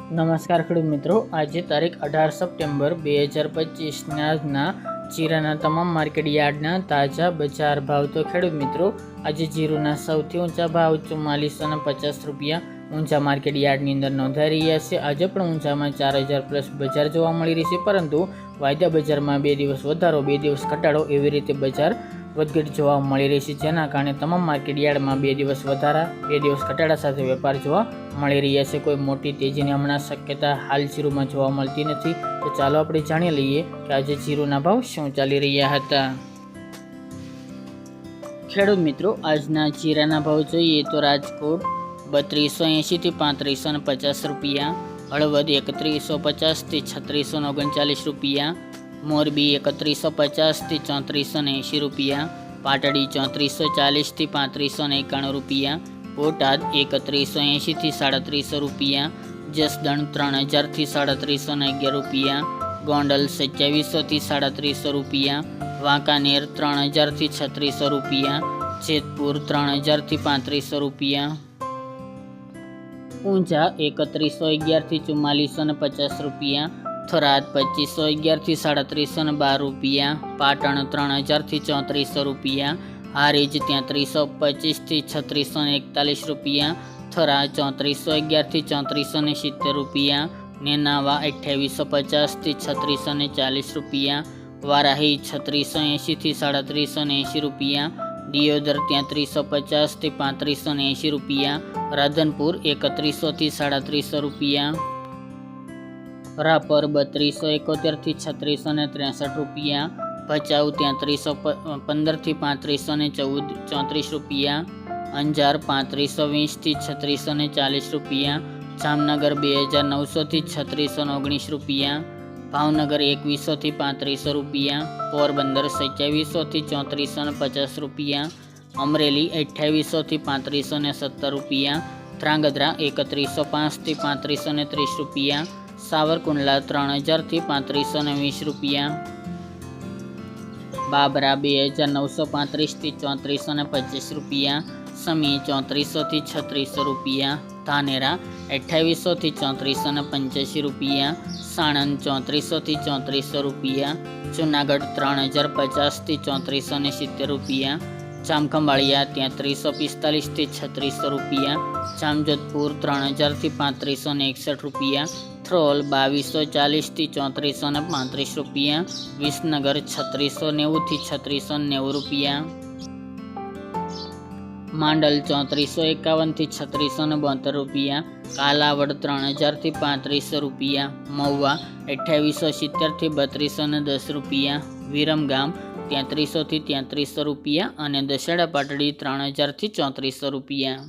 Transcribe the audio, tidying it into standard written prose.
નમસ્કાર ખેડૂત મિત્રો, આજે તારીખ 18 સપ્ટેમ્બર 2025ના આજના જીરાના તમામ માર્કેટ યાર્ડના તાજા બજાર ભાવ. તો ખેડૂત મિત્રો, આજે જીરુના સૌથી ઊંચા ભાવ 4450 રૂપિયા ઊંચા માર્કેટ યાર્ડની અંદર નોંધાઈ રહ્યા છે. આજે પણ ઊંચામાં 4000 પ્લસ બજાર જોવા મળી રહી છે, પરંતુ વાયદા બજારમાં 2 દિવસ વધારો 2 દિવસ ઘટાડો એવી રીતે બજાર વધઘટ જોવા મળી રહી છે, જેના કારણે તમામ માર્કેટ યાર્ડમાં 2 દિવસ વધારા 2 દિવસ ઘટાડા સાથે વેપાર જોવા મળી રહ્યા છે. કોઈ મોટી તેજીની હમણાં શક્યતા હાલ જીરુમાં જોવા મળતી નથી. તો ચાલો આપણે જાણી લઈએ કે આજે જીરુના ભાવ શું ચાલી રહ્યા હતા. ખેડૂત મિત્રો, આજના જીરાના ભાવ જોઈએ તો રાજકોટ 3280 થી 3550 રૂપિયા, હળવદ 3150 થી 3639 રૂપિયા, મોરબી 3150 થી 3480 રૂપિયા, પાટડી 3440 થી 3591 રૂપિયા, બોટાદ 3180 થી 3700 રૂપિયા, જસદણ 3000 થી 3711 રૂપિયા, ગોંડલ 2700 થી 3700 રૂપિયા, વાંકાનેર 3000 થી 3600 રૂપિયા, જેતપુર 3000 થી 3500 રૂપિયા, ઊંઝા 3111 થી 4450 રૂપિયા, થરાદ 2511 થી 3712 રૂપિયા, પાટણ 3000 થી 3400 રૂપિયા, હારીજ 3325 થી 3641 રૂપિયા, થરા 3411 થી 3470 રૂપિયા, નેનાવા 2850 થી 3640 રૂપિયા, વારાહી 3680 થી 3780 રૂપિયા, દિયોદર 3350 થી 3580 રૂપિયા, રાધનપુર 3100 થી 3700 રૂપિયા, રાપર 3271 થી 3663 રૂપિયા, ભચાઉ 3315 થી 3534 રૂપિયા, અંજાર 3520 થી 3640 રૂપિયા, જામનગર 2900 થી 3619 રૂપિયા, ભાવનગર 2100 થી 3500 રૂપિયા, પોરબંદર 2700 થી 3450 રૂપિયા, અમરેલી 2800 થી 3517 રૂપિયા, ધ્રાંગધ્રા 3105 થી 3530 રૂપિયા, સાવરકુંડલા 3000 થી 3520 રૂપિયા, બાબરા 2935 થી 3425 રૂપિયા, સમી 3400 થી 3600 રૂપિયા, ધાનેરા 2800 થી 3485 રૂપિયા, સાણંદ 3400 થી 3400 રૂપિયા, જુનાગઢ 3050 થી 3470 રૂપિયા, જામખંભાળિયા 3345 થી 3600 રૂપિયા, જામજોધપુર 3000 થી 3561 રૂપિયા, થ્રોલ 2240 થી 3435 રૂપિયા, વિસનગર 3690 થી 3690 રૂપિયા, માંડલ 3451 થી 3672 રૂપિયા, કાલાવડ 3000 થી 3500 રૂપિયા, મહુવા 2870 થી 3210 રૂપિયા, વિરમગામ 3300 થી 3300 રૂપિયા અને દશેડા પાટડી 3000 થી 3400 રૂપિયા.